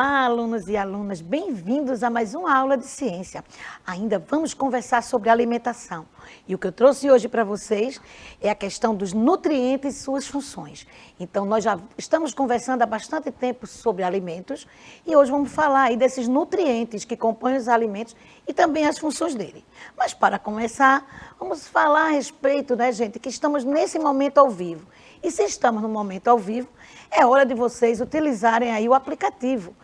Olá, alunos e alunas, bem-vindos a mais uma aula de ciência. Ainda vamos conversar sobre alimentação. E o que eu trouxe hoje para vocês é a questão dos nutrientes e suas funções. Então, nós já estamos conversando há bastante tempo sobre alimentos e hoje vamos falar aí desses nutrientes que compõem os alimentos e também as funções dele. Mas para começar, vamos falar a respeito, né, gente, que estamos nesse momento ao vivo. E se estamos no momento ao vivo, é hora de vocês utilizarem aí o aplicativo.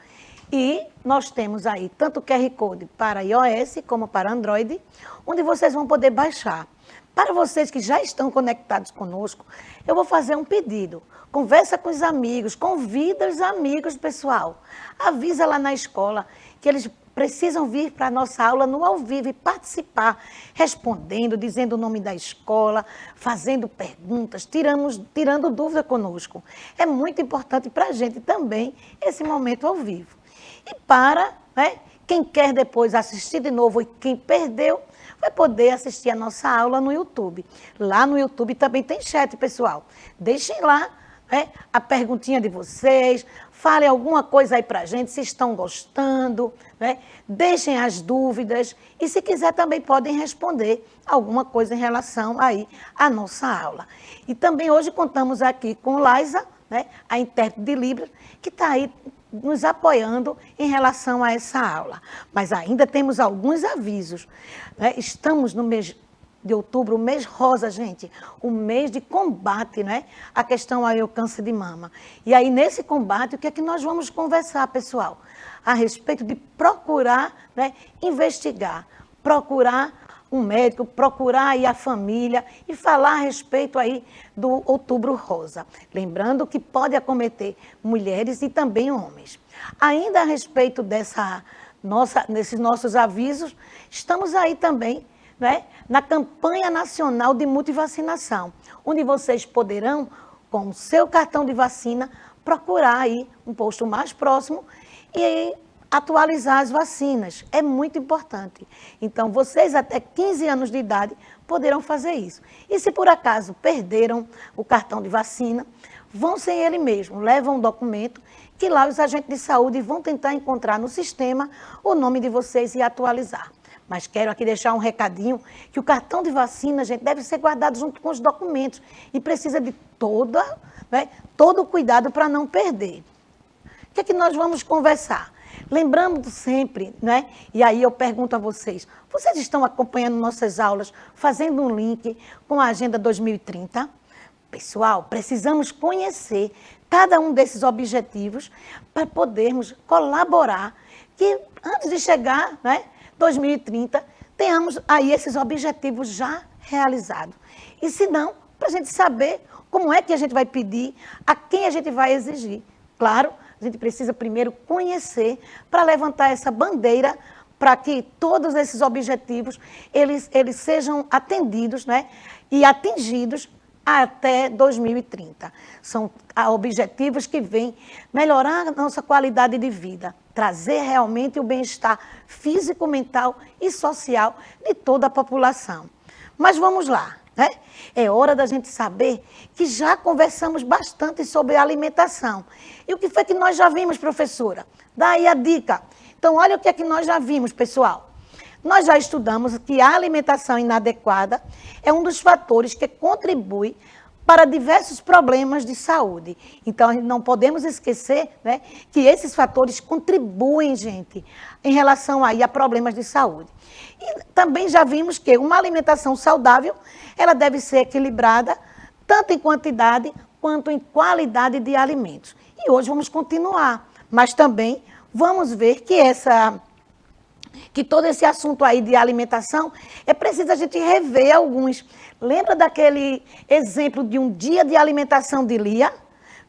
E nós temos aí tanto o QR Code para iOS como para Android, onde vocês vão poder baixar. Para vocês que já estão conectados conosco, eu vou fazer um pedido. Conversa com os amigos, convida os amigos, pessoal. Avisa lá na escola que eles precisam vir para a nossa aula no ao vivo e participar, respondendo, dizendo o nome da escola, fazendo perguntas, tirando dúvida conosco. É muito importante para a gente também esse momento ao vivo. E para, né, quem quer depois assistir de novo e quem perdeu, vai poder assistir a nossa aula no YouTube. Lá no YouTube também tem chat, pessoal. Deixem lá, né, a perguntinha de vocês, falem alguma coisa aí pra gente, se estão gostando, né? Deixem as dúvidas e se quiser também podem responder alguma coisa em relação aí à nossa aula. E também hoje contamos aqui com Laisa, né, a intérprete de Libras, que está aí nos apoiando em relação a essa aula. Mas ainda temos alguns avisos, né? Estamos no mês de outubro, o mês rosa, gente, o mês de combate, né, a questão aí ao câncer de mama. E aí, nesse combate, o que é que nós vamos conversar, pessoal? A respeito de procurar, né, investigar, procurar um médico, procurar aí a família e falar a respeito aí do outubro rosa. Lembrando que pode acometer mulheres e também homens. Ainda a respeito desses nossos avisos, estamos aí também, né, na campanha nacional de multivacinação, onde vocês poderão, com o seu cartão de vacina, procurar aí um posto mais próximo e atualizar as vacinas. É muito importante. Então, vocês até 15 anos de idade poderão fazer isso. E se por acaso perderam o cartão de vacina, vão sem ele mesmo, levam um documento que lá os agentes de saúde vão tentar encontrar no sistema o nome de vocês e atualizar. Mas quero aqui deixar um recadinho, que o cartão de vacina, gente, deve ser guardado junto com os documentos e precisa de todo o cuidado para não perder. O que é que nós vamos conversar? Lembrando sempre, né? E aí eu pergunto a vocês estão acompanhando nossas aulas, fazendo um link com a Agenda 2030? Pessoal, precisamos conhecer cada um desses objetivos para podermos colaborar, que antes de chegar, né, 2030, tenhamos aí esses objetivos já realizados. E se não, para a gente saber como é que a gente vai pedir, a quem a gente vai exigir. Claro, a gente precisa primeiro conhecer para levantar essa bandeira para que todos esses objetivos eles sejam atendidos, né, e atingidos até 2030. São objetivos que vêm melhorar a nossa qualidade de vida, trazer realmente o bem-estar físico, mental e social de toda a população. Mas vamos lá, né? É hora da gente saber que já conversamos bastante sobre alimentação. E o que foi que nós já vimos, professora? Daí a dica. Então, olha o que é que nós já vimos, pessoal. Nós já estudamos que a alimentação inadequada é um dos fatores que contribui para diversos problemas de saúde. Então, não podemos esquecer, né, que esses fatores contribuem, gente, em relação aí a problemas de saúde. E também já vimos que uma alimentação saudável, ela deve ser equilibrada, tanto em quantidade quanto em qualidade de alimentos. E hoje vamos continuar, mas também vamos ver que todo esse assunto aí de alimentação, é preciso a gente rever alguns. Lembra daquele exemplo de um dia de alimentação de Lia?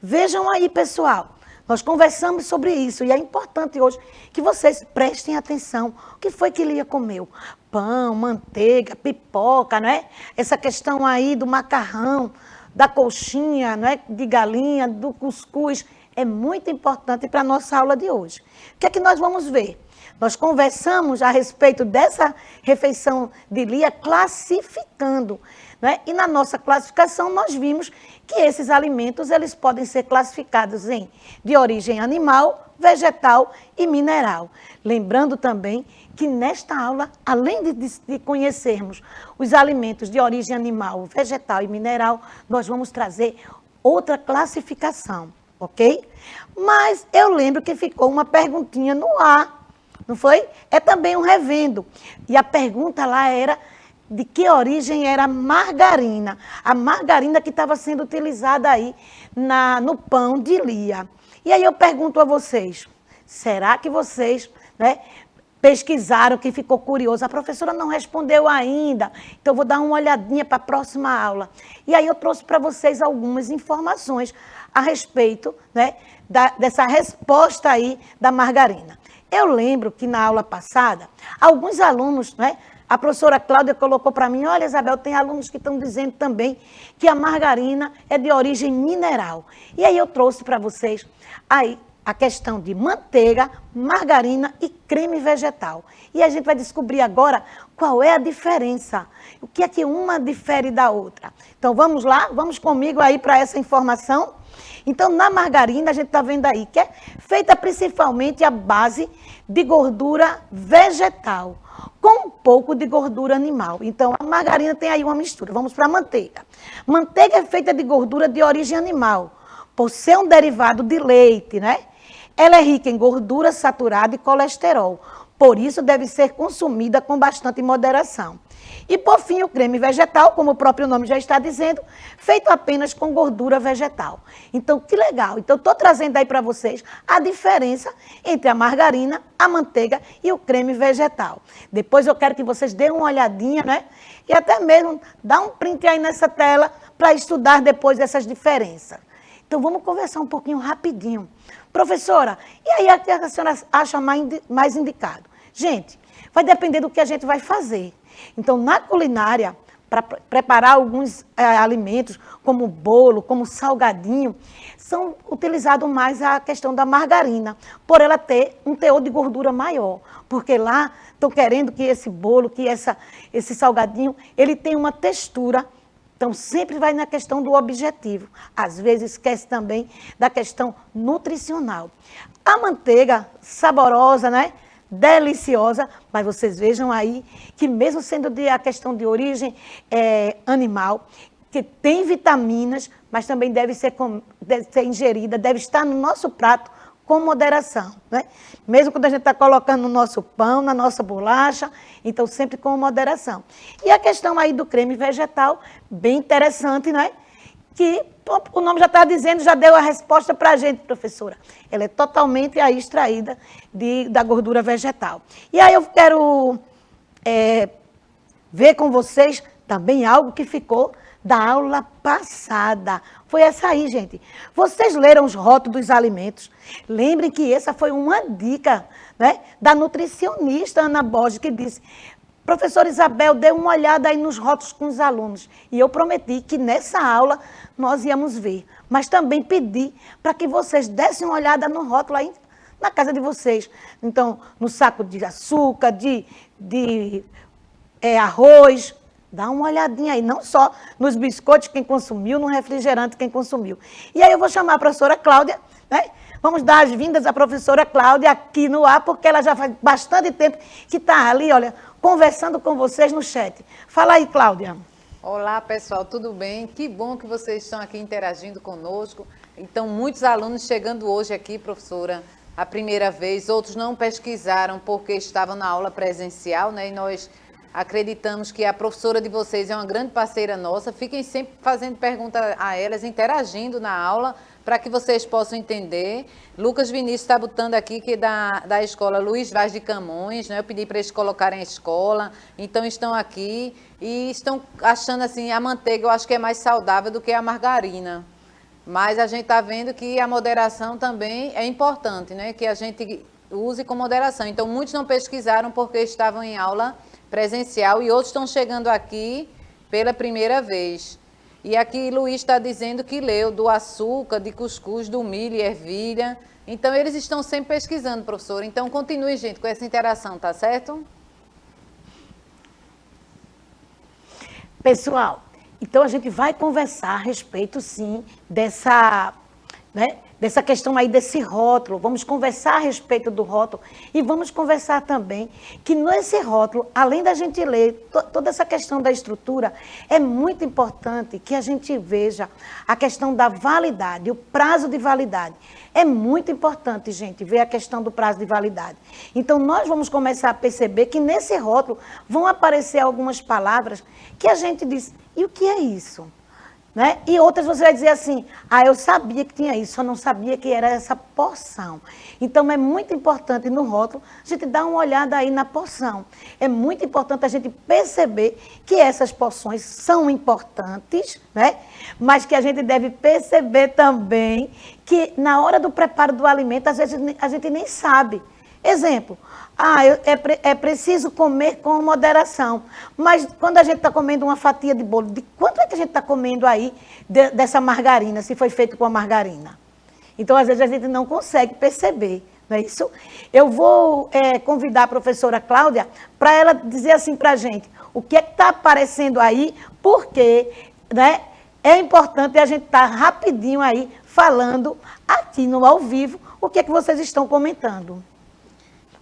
Vejam aí, pessoal. Nós conversamos sobre isso e é importante hoje que vocês prestem atenção. O que foi que Lia comeu? Pão, manteiga, pipoca, não é? Essa questão aí do macarrão, da coxinha, não é? De galinha, do cuscuz, é muito importante para a nossa aula de hoje. O que é que nós vamos ver? Nós conversamos a respeito dessa refeição de Lia classificando, né? E na nossa classificação nós vimos que esses alimentos eles podem ser classificados em de origem animal, vegetal e mineral. Lembrando também que nesta aula, além de conhecermos os alimentos de origem animal, vegetal e mineral, nós vamos trazer outra classificação, ok? Mas eu lembro que ficou uma perguntinha no ar, não foi? É também um revendo. E a pergunta lá era de que origem era a margarina. A margarina que estava sendo utilizada aí no pão de Lia. E aí eu pergunto a vocês, será que vocês, né, pesquisaram, que ficou curioso? A professora não respondeu ainda, então eu vou dar uma olhadinha para a próxima aula. E aí eu trouxe para vocês algumas informações a respeito, né, dessa resposta aí da margarina. Eu lembro que na aula passada, alguns alunos, né, a professora Cláudia colocou para mim, olha, Isabel, tem alunos que estão dizendo também que a margarina é de origem mineral. E aí eu trouxe para vocês aí a questão de manteiga, margarina e creme vegetal. E a gente vai descobrir agora qual é a diferença, o que é que uma difere da outra. Então vamos lá, vamos comigo aí para essa informação. Então na margarina a gente está vendo aí que é feita principalmente à base de gordura vegetal, com um pouco de gordura animal. Então a margarina tem aí uma mistura. Vamos para a manteiga. Manteiga é feita de gordura de origem animal, por ser um derivado de leite, né? Ela é rica em gordura saturada e colesterol, por isso deve ser consumida com bastante moderação. E por fim, o creme vegetal, como o próprio nome já está dizendo, feito apenas com gordura vegetal. Então, que legal. Então, estou trazendo aí para vocês a diferença entre a margarina, a manteiga e o creme vegetal. Depois eu quero que vocês deem uma olhadinha, né? E até mesmo dá um print aí nessa tela para estudar depois essas diferenças. Então, vamos conversar um pouquinho rapidinho. Professora, e aí a que a senhora acha mais indicado? Gente, vai depender do que a gente vai fazer. Então, na culinária, para preparar alguns alimentos, como bolo, como salgadinho, são utilizados mais a questão da margarina, por ela ter um teor de gordura maior. Porque lá estão querendo que esse bolo, que esse salgadinho, ele tenha uma textura. Então, sempre vai na questão do objetivo. Às vezes, esquece também da questão nutricional. A manteiga, saborosa, né? Deliciosa, mas vocês vejam aí que mesmo sendo a questão de origem animal, que tem vitaminas, mas também deve ser ingerida, deve estar no nosso prato com moderação, né? Mesmo quando a gente está colocando no nosso pão, na nossa bolacha, então sempre com moderação. E a questão aí do creme vegetal, bem interessante, né? Que o nome já está dizendo, já deu a resposta para a gente, professora. Ela é totalmente aí extraída da gordura vegetal. E aí eu quero ver com vocês também algo que ficou da aula passada. Foi essa aí, gente. Vocês leram os rótulos dos alimentos. Lembrem que essa foi uma dica, né, da nutricionista Ana Borges, que disse, professora Isabel, dê uma olhada aí nos rótulos com os alunos. E eu prometi que nessa aula nós íamos ver. Mas também pedi para que vocês dessem uma olhada no rótulo aí na casa de vocês. Então, no saco de açúcar, de arroz. Dá uma olhadinha aí, não só nos biscoitos quem consumiu, no refrigerante quem consumiu. E aí eu vou chamar a professora Cláudia, né? Vamos dar as vindas à professora Cláudia aqui no ar, porque ela já faz bastante tempo que está ali, olha, conversando com vocês no chat. Fala aí, Cláudia. Olá, pessoal, tudo bem? Que bom que vocês estão aqui interagindo conosco. Então, muitos alunos chegando hoje aqui, professora, a primeira vez. Outros não pesquisaram porque estavam na aula presencial, né? E nós acreditamos que a professora de vocês é uma grande parceira nossa. Fiquem sempre fazendo perguntas a elas, interagindo na aula, para que vocês possam entender. Lucas Vinícius está botando aqui que é da escola Luiz Vaz de Camões, né? Eu pedi para eles colocarem a escola, então estão aqui e estão achando assim, a manteiga eu acho que é mais saudável do que a margarina. Mas a gente está vendo que a moderação também é importante, né? Que a gente use com moderação. Então, muitos não pesquisaram porque estavam em aula presencial e outros estão chegando aqui pela primeira vez. E aqui Luiz está dizendo que leu do açúcar, de cuscuz, do milho e ervilha. Então, eles estão sempre pesquisando, professora. Então, continue, gente, com essa interação, tá certo? Pessoal, então a gente vai conversar a respeito, sim, dessa, né, dessa questão aí desse rótulo. Vamos conversar a respeito do rótulo e vamos conversar também que nesse rótulo, além da gente ler toda essa questão da estrutura, é muito importante que a gente veja a questão da validade, o prazo de validade. É muito importante, gente, ver a questão do prazo de validade. Então, nós vamos começar a perceber que nesse rótulo vão aparecer algumas palavras que a gente diz, e o que é isso? Né? E outras você vai dizer assim, eu sabia que tinha isso, só não sabia que era essa porção. Então, é muito importante no rótulo a gente dar uma olhada aí na porção. É muito importante a gente perceber que essas porções são importantes, né? Mas que a gente deve perceber também que na hora do preparo do alimento, às vezes a gente nem sabe. Exemplo, é preciso comer com moderação. Mas quando a gente está comendo uma fatia de bolo, de quanto é que a gente está comendo aí dessa margarina, se foi feito com a margarina? Então, às vezes, a gente não consegue perceber, não é isso? Eu vou convidar a professora Cláudia para ela dizer assim para a gente, o que é que está aparecendo aí, porque, né, é importante a gente estar rapidinho aí falando aqui no ao vivo o que é que vocês estão comentando.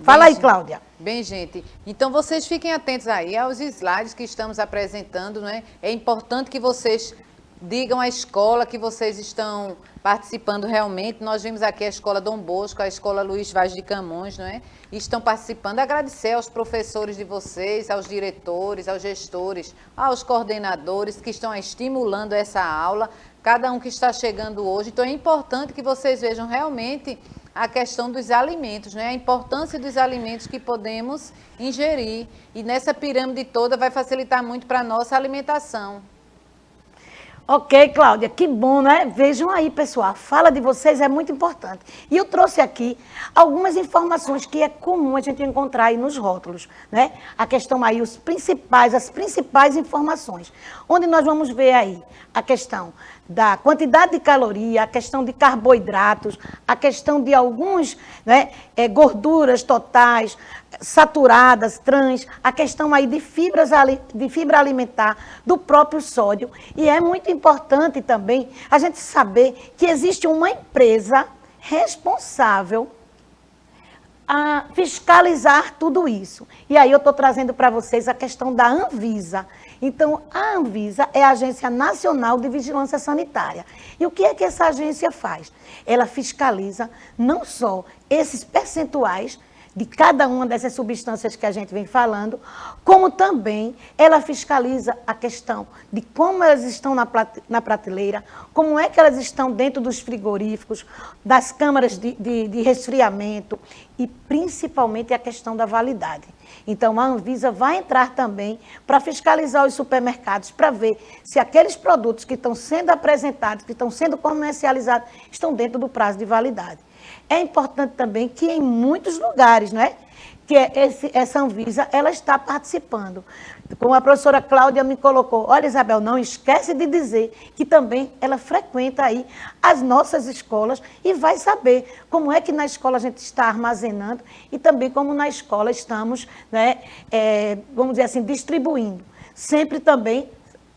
Fala aí, Cláudia. Bem, gente, então vocês fiquem atentos aí aos slides que estamos apresentando, né? É importante que vocês digam à escola que vocês estão participando realmente. Nós vimos aqui a Escola Dom Bosco, a Escola Luiz Vaz de Camões, não é? E estão participando. Agradecer aos professores de vocês, aos diretores, aos gestores, aos coordenadores que estão estimulando essa aula, cada um que está chegando hoje. Então, é importante que vocês vejam realmente a questão dos alimentos, né? A importância dos alimentos que podemos ingerir. E nessa pirâmide toda vai facilitar muito para a nossa alimentação. Ok, Cláudia, que bom, né? Vejam aí, pessoal, a fala de vocês é muito importante. E eu trouxe aqui algumas informações que é comum a gente encontrar aí nos rótulos, né? A questão aí, as principais informações, onde nós vamos ver aí a questão da quantidade de caloria, a questão de carboidratos, a questão de alguns, né, gorduras totais, saturadas, trans, a questão aí de fibra alimentar, do próprio sódio. E é muito importante também a gente saber que existe uma empresa responsável a fiscalizar tudo isso. E aí eu estou trazendo para vocês a questão da Anvisa. Então, a Anvisa é a Agência Nacional de Vigilância Sanitária. E o que é que essa agência faz? Ela fiscaliza não só esses percentuais de cada uma dessas substâncias que a gente vem falando, como também ela fiscaliza a questão de como elas estão na prateleira, como é que elas estão dentro dos frigoríficos, das câmaras de resfriamento e principalmente a questão da validade. Então, a Anvisa vai entrar também para fiscalizar os supermercados, para ver se aqueles produtos que estão sendo apresentados, que estão sendo comercializados, estão dentro do prazo de validade. É importante também que em muitos lugares, né, que essa Anvisa ela está participando. Como a professora Cláudia me colocou, olha, Isabel, não esquece de dizer que também ela frequenta aí as nossas escolas e vai saber como é que na escola a gente está armazenando e também como na escola estamos, né, vamos dizer assim, distribuindo. Sempre também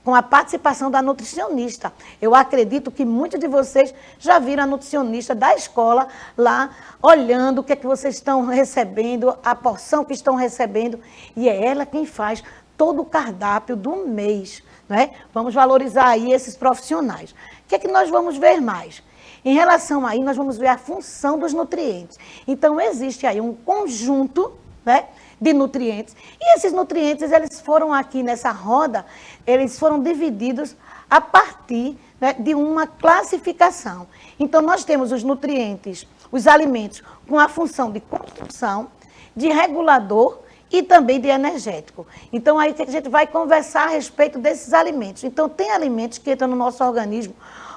com a participação da nutricionista. Eu acredito que muitos de vocês já viram a nutricionista da escola lá, olhando o que é que vocês estão recebendo, a porção que estão recebendo, e é ela quem faz todo o cardápio do mês, né? Vamos valorizar aí esses profissionais. O que é que nós vamos ver mais? Em relação aí, nós vamos ver a função dos nutrientes. Então, existe aí um conjunto, né, de nutrientes. E esses nutrientes, eles foram aqui nessa roda, eles foram divididos a partir, né, de uma classificação. Então, nós temos os nutrientes, os alimentos com a função de construção, de regulador e também de energético. Então, aí a gente vai conversar a respeito desses alimentos. Então, tem alimentos que entram no nosso organismo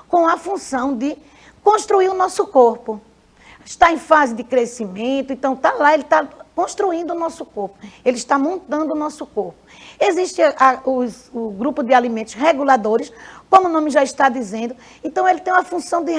com a função de construir o nosso corpo. Está em fase de crescimento, então está lá, ele está construindo o nosso corpo, ele está montando o nosso corpo. Existe o grupo de alimentos reguladores, como o nome já está dizendo, então ele tem uma função de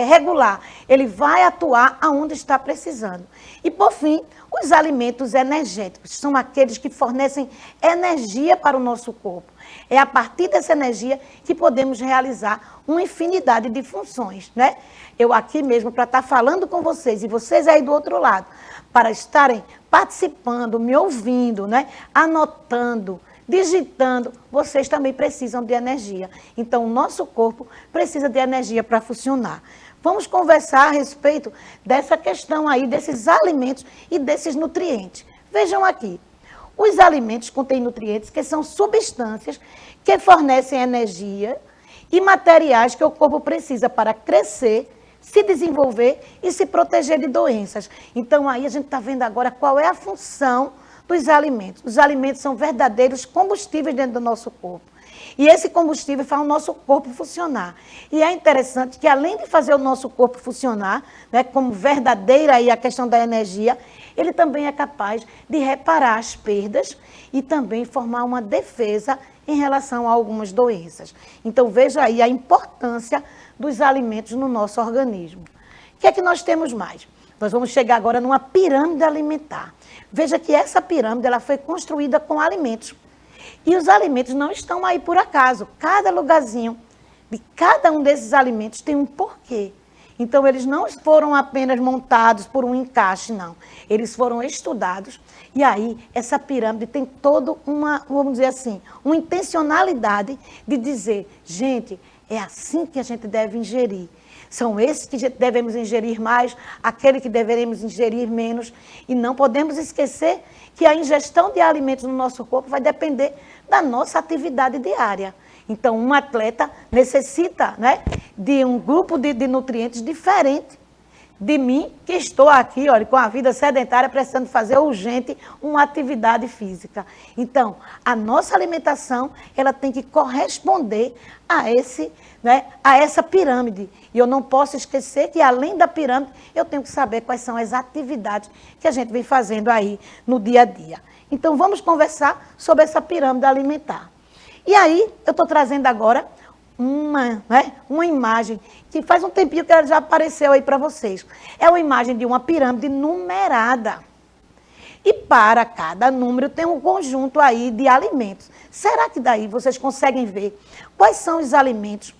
regular, ele vai atuar aonde está precisando. E por fim, os alimentos energéticos, são aqueles que fornecem energia para o nosso corpo. É a partir dessa energia que podemos realizar uma infinidade de funções, né? Eu aqui mesmo, para estar falando com vocês, e vocês aí do outro lado, para estarem participando, me ouvindo, né? Anotando, digitando, vocês também precisam de energia. Então, o nosso corpo precisa de energia para funcionar. Vamos conversar a respeito dessa questão aí, desses alimentos e desses nutrientes. Vejam aqui, os alimentos contêm nutrientes que são substâncias que fornecem energia e materiais que o corpo precisa para crescer, se desenvolver e se proteger de doenças. Então, aí a gente está vendo agora qual é a função dos alimentos. Os alimentos são verdadeiros combustíveis dentro do nosso corpo. E esse combustível faz o nosso corpo funcionar. E é interessante que, além de fazer o nosso corpo funcionar, né, como verdadeira aí a questão da energia, ele também é capaz de reparar as perdas e também formar uma defesa em relação a algumas doenças. Então, veja aí a importância dos alimentos no nosso organismo. O que é que nós temos mais? Nós vamos chegar agora numa pirâmide alimentar. Veja que essa pirâmide ela foi construída com alimentos. E os alimentos não estão aí por acaso. Cada lugarzinho de cada um desses alimentos tem um porquê. Então, eles não foram apenas montados por um encaixe, não. Eles foram estudados. E aí, essa pirâmide tem toda uma, vamos dizer assim, uma intencionalidade de dizer, gente, é assim que a gente deve ingerir. São esses que devemos ingerir mais, aquele que deveremos ingerir menos. E não podemos esquecer que a ingestão de alimentos no nosso corpo vai depender da nossa atividade diária. Então, um atleta necessita, né, de um grupo de nutrientes diferente de mim, que estou aqui, olha, com a vida sedentária, precisando fazer urgente uma atividade física. Então, a nossa alimentação, ela tem que corresponder a essa pirâmide. E eu não posso esquecer que, além da pirâmide, eu tenho que saber quais são as atividades que a gente vem fazendo aí no dia a dia. Então, vamos conversar sobre essa pirâmide alimentar. E aí, eu estou trazendo agora uma imagem que faz um tempinho que ela já apareceu aí para vocês. É uma imagem de uma pirâmide numerada. E para cada número tem um conjunto aí de alimentos. Será que daí vocês conseguem ver quais são os alimentos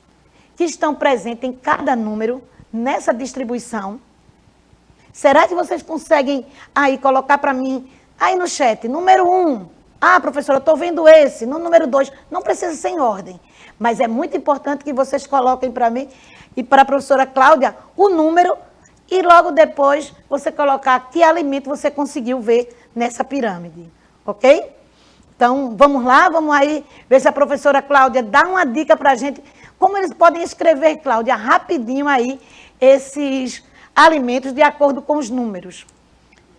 que estão presentes em cada número nessa distribuição? Será que vocês conseguem aí colocar para mim, aí no chat, número 1? Ah, professora, eu estou vendo esse. No número 2, não precisa ser em ordem. Mas é muito importante que vocês coloquem para mim e para a professora Cláudia o número e logo depois você colocar que alimento você conseguiu ver nessa pirâmide. Ok? Então, vamos lá, vamos aí ver se a professora Cláudia dá uma dica para a gente. Como eles podem escrever, Cláudia, rapidinho aí esses alimentos de acordo com os números.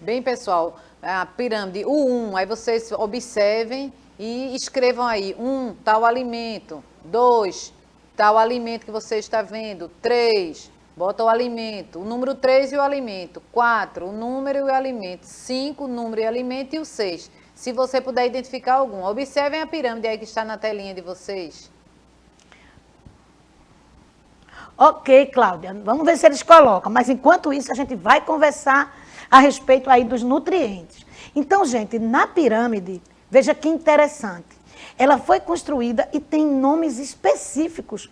Bem, pessoal, a pirâmide, o 1, aí vocês observem e escrevam aí, 1, tal alimento, 2, tal alimento que você está vendo, 3, bota o alimento, o número 3 e o alimento, 4, o número e o alimento, 5, o número e o alimento e o 6. Se você puder identificar algum, observem a pirâmide aí que está na telinha de vocês. Ok, Cláudia, vamos ver se eles colocam, mas enquanto isso a gente vai conversar a respeito aí dos nutrientes. Então, gente, na pirâmide, veja que interessante, ela foi construída e tem nomes específicos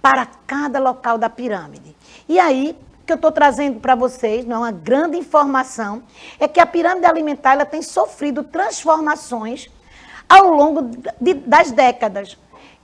para cada local da pirâmide. E aí, o que eu estou trazendo para vocês, não é uma grande informação, é que a pirâmide alimentar ela tem sofrido transformações ao longo das décadas,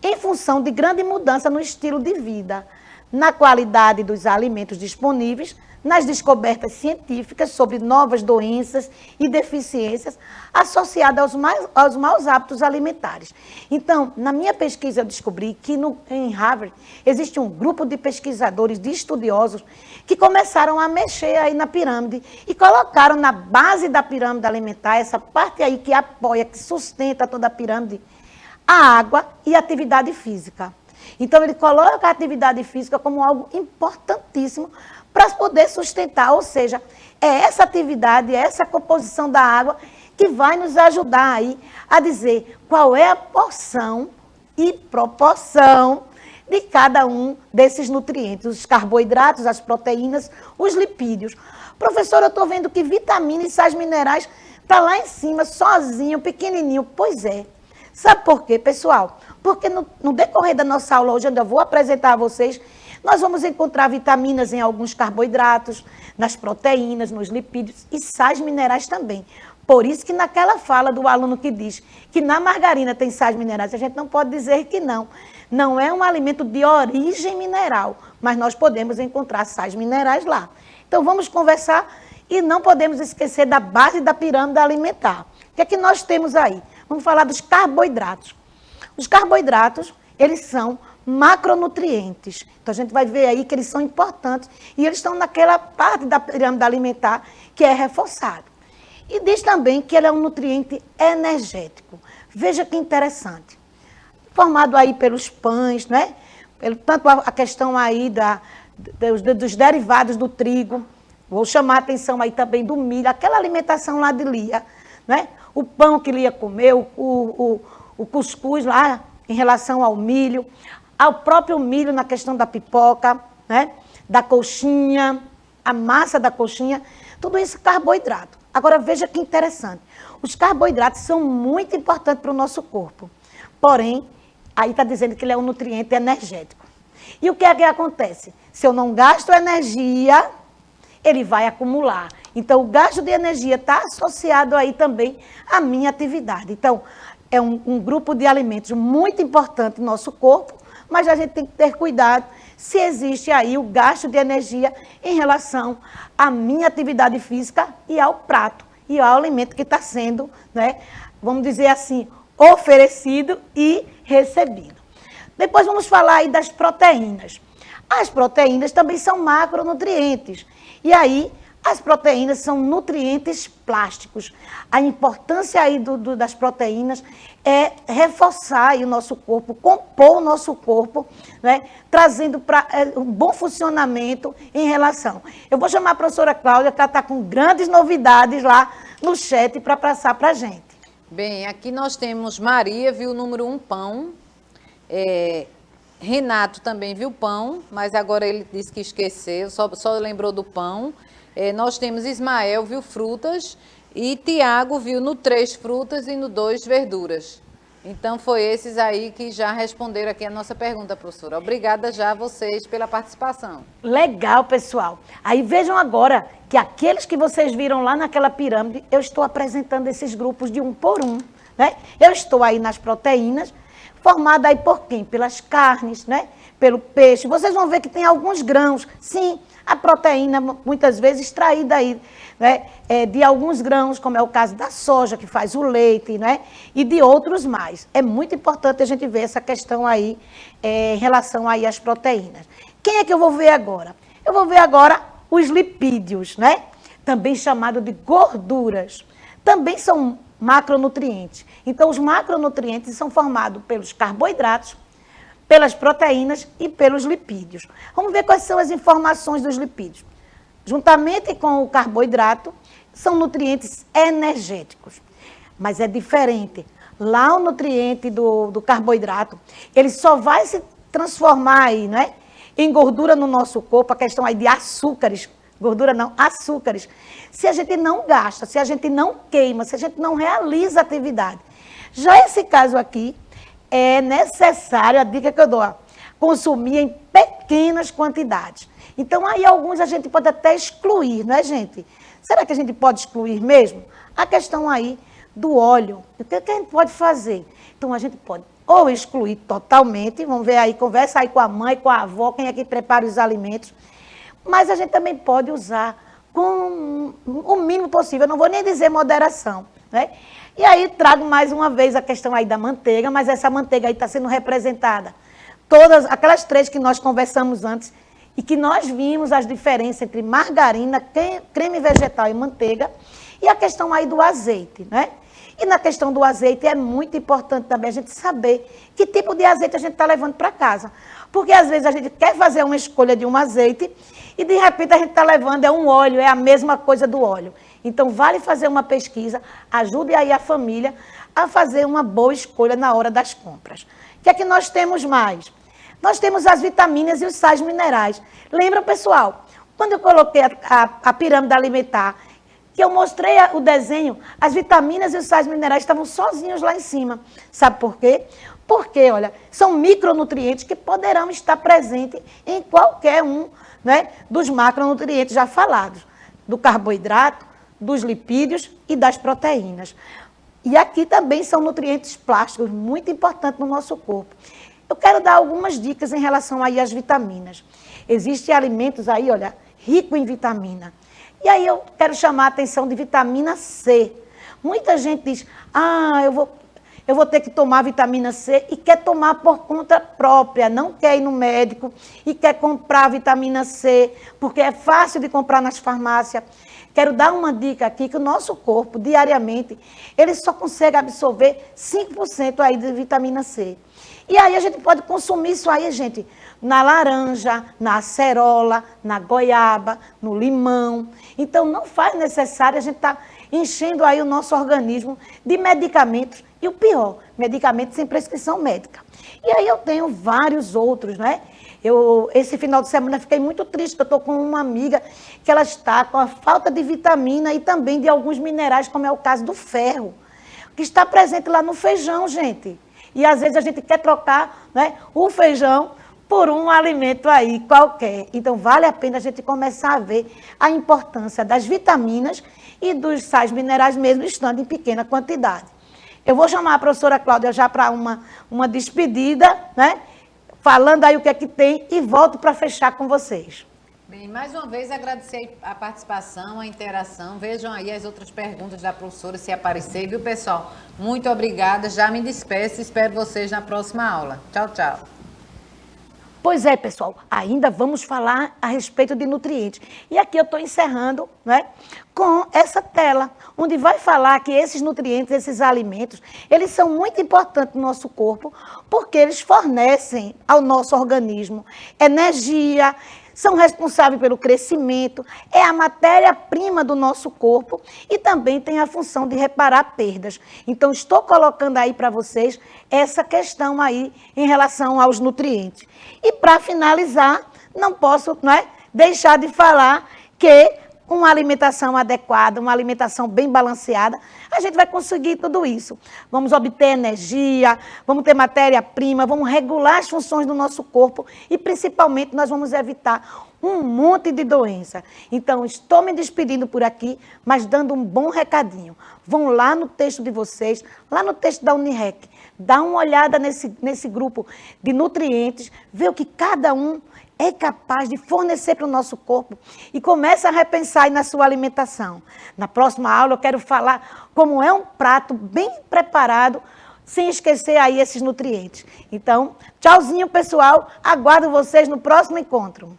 em função de grande mudança no estilo de vida, na qualidade dos alimentos disponíveis, nas descobertas científicas sobre novas doenças e deficiências associadas aos maus hábitos alimentares. Então, na minha pesquisa, eu descobri que em Harvard existe um grupo de pesquisadores, de estudiosos, que começaram a mexer aí na pirâmide e colocaram na base da pirâmide alimentar, essa parte aí que apoia, que sustenta toda a pirâmide, a água e a atividade física. Então, ele coloca a atividade física como algo importantíssimo para poder sustentar, ou seja, é essa atividade, é essa composição da água que vai nos ajudar aí a dizer qual é a porção e proporção de cada um desses nutrientes, os carboidratos, as proteínas, os lipídios. Professora, eu estou vendo que vitamina e sais minerais está lá em cima, sozinho, pequenininho. Pois é. Sabe por quê, pessoal? Porque no decorrer da nossa aula hoje, onde eu vou apresentar a vocês, nós vamos encontrar vitaminas em alguns carboidratos, nas proteínas, nos lipídios e sais minerais também. Por isso que naquela fala do aluno que diz que na margarina tem sais minerais, a gente não pode dizer que não. Não é um alimento de origem mineral, mas nós podemos encontrar sais minerais lá. Então vamos conversar e não podemos esquecer da base da pirâmide alimentar. O que é que nós temos aí? Vamos falar dos carboidratos. Os carboidratos, eles são macronutrientes. Então a gente vai ver aí que eles são importantes e eles estão naquela parte da pirâmide alimentar que é reforçado. E diz também que ele é um nutriente energético. Veja que interessante. Formado aí pelos pães, né? Tanto a questão aí dos derivados do trigo. Vou chamar a atenção aí também do milho, aquela alimentação lá de Lia, né? O pão que Lia comeu, o cuscuz lá em relação ao milho, ao próprio milho na questão da pipoca, né? Da coxinha, a massa da coxinha, tudo isso é carboidrato. Agora veja que interessante, os carboidratos são muito importantes para o nosso corpo, porém, aí está dizendo que ele é um nutriente energético. E o que é que acontece? Se eu não gasto energia, ele vai acumular. Então, o gasto de energia está associado aí também à minha atividade. Então, é um grupo de alimentos muito importante no nosso corpo, mas a gente tem que ter cuidado se existe aí o gasto de energia em relação à minha atividade física e ao prato, e ao alimento que está sendo, né, vamos dizer assim, oferecido e recebido. Depois vamos falar aí das proteínas. As proteínas também são macronutrientes. E aí, as proteínas são nutrientes plásticos. A importância aí das proteínas é reforçar aí o nosso corpo, compor o nosso corpo, né, trazendo para um bom funcionamento em relação. Eu vou chamar a professora Cláudia, que ela está com grandes novidades lá no chat para passar para a gente. Bem, aqui nós temos Maria, viu o número 1 pão. Renato também viu pão, mas agora ele disse que esqueceu, só lembrou do pão. Nós temos Ismael, viu frutas, e Tiago viu no 3 frutas e no 2 verduras. Então, foi esses aí que já responderam aqui a nossa pergunta, professora. Obrigada já a vocês pela participação. Legal, pessoal. Aí vejam agora que aqueles que vocês viram lá naquela pirâmide, eu estou apresentando esses grupos de um por um, né? Eu estou aí nas proteínas, formada aí por quem? Pelas carnes, né? Pelo peixe. Vocês vão ver que tem alguns grãos. Sim, a proteína muitas vezes extraída aí, né? De alguns grãos, como é o caso da soja, que faz o leite, né? E de outros mais. É muito importante a gente ver essa questão aí em relação aí às proteínas. Quem é que eu vou ver agora? Eu vou ver agora os lipídios, né? Também chamado de gorduras. Também são macronutrientes. Então, os macronutrientes são formados pelos carboidratos, pelas proteínas e pelos lipídios. Vamos ver quais são as informações dos lipídios. Juntamente com o carboidrato, são nutrientes energéticos. Mas é diferente. Lá o nutriente do carboidrato, ele só vai se transformar aí, né, em gordura no nosso corpo, a questão aí de açúcares, gordura não, açúcares. Se a gente não gasta, se a gente não queima, se a gente não realiza atividade. Já esse caso aqui, é necessário, a dica que eu dou, consumir em pequenas quantidades. Então, aí alguns a gente pode até excluir, não é, gente? Será que a gente pode excluir mesmo? A questão aí do óleo. O que a gente pode fazer? Então, a gente pode ou excluir totalmente, vamos ver aí, conversa aí com a mãe, com a avó, quem é que prepara os alimentos. Mas a gente também pode usar com o mínimo possível, eu não vou nem dizer moderação, né? E aí trago mais uma vez a questão aí da manteiga, mas essa manteiga aí está sendo representada. Todas aquelas 3 que nós conversamos antes e que nós vimos as diferenças entre margarina, creme vegetal e manteiga, e a questão aí do azeite, né? E na questão do azeite, é muito importante também a gente saber que tipo de azeite a gente está levando para casa. Porque às vezes a gente quer fazer uma escolha de um azeite e de repente a gente está levando um óleo, é a mesma coisa do óleo. Então vale fazer uma pesquisa, ajude aí a família a fazer uma boa escolha na hora das compras. O que é que nós temos mais? Nós temos as vitaminas e os sais minerais. Lembra, pessoal, quando eu coloquei a pirâmide alimentar, que eu mostrei o desenho, as vitaminas e os sais minerais estavam sozinhos lá em cima. Sabe por quê? Porque, olha, são micronutrientes que poderão estar presentes em qualquer um, né, dos macronutrientes já falados, do carboidrato, dos lipídios e das proteínas. E aqui também são nutrientes plásticos, muito importantes no nosso corpo. Eu quero dar algumas dicas em relação aí às vitaminas. Existem alimentos aí, olha, ricos em vitamina. E aí eu quero chamar a atenção de vitamina C. Muita gente diz, eu vou ter que tomar vitamina C e quer tomar por conta própria, não quer ir no médico e quer comprar vitamina C, porque é fácil de comprar nas farmácias. Quero dar uma dica aqui, que o nosso corpo, diariamente, ele só consegue absorver 5% aí de vitamina C. E aí a gente pode consumir isso aí, gente, na laranja, na acerola, na goiaba, no limão. Então não faz necessário a gente estar enchendo aí o nosso organismo de medicamentos. E o pior, medicamentos sem prescrição médica. E aí eu tenho vários outros, né? Esse final de semana fiquei muito triste, porque eu estou com uma amiga que ela está com a falta de vitamina e também de alguns minerais, como é o caso do ferro, que está presente lá no feijão, gente. E às vezes a gente quer trocar, né, o feijão por um alimento aí qualquer. Então vale a pena a gente começar a ver a importância das vitaminas e dos sais minerais mesmo estando em pequena quantidade. Eu vou chamar a professora Cláudia já para uma despedida, né? Falando aí o que é que tem e volto para fechar com vocês. Bem, mais uma vez agradecer a participação, a interação. Vejam aí as outras perguntas da professora se aparecer, viu, pessoal? Muito obrigada, já me despeço, espero vocês na próxima aula. Tchau, tchau. Pois é, pessoal, ainda vamos falar a respeito de nutrientes. E aqui eu estou encerrando, né, com essa tela, onde vai falar que esses nutrientes, esses alimentos, eles são muito importantes no nosso corpo, porque eles fornecem ao nosso organismo energia, são responsáveis pelo crescimento, é a matéria-prima do nosso corpo e também tem a função de reparar perdas. Então, estou colocando aí para vocês essa questão aí em relação aos nutrientes. E para finalizar, não posso, deixar de falar que uma alimentação adequada, uma alimentação bem balanceada, a gente vai conseguir tudo isso. Vamos obter energia, vamos ter matéria-prima, vamos regular as funções do nosso corpo e, principalmente, nós vamos evitar um monte de doença. Então, estou me despedindo por aqui, mas dando um bom recadinho. Vão lá no texto de vocês, lá no texto da Unirec, dá uma olhada nesse grupo de nutrientes, vê o que cada um é capaz de fornecer para o nosso corpo e começa a repensar aí na sua alimentação. Na próxima aula eu quero falar como é um prato bem preparado, sem esquecer aí esses nutrientes. Então, tchauzinho, pessoal. Aguardo vocês no próximo encontro.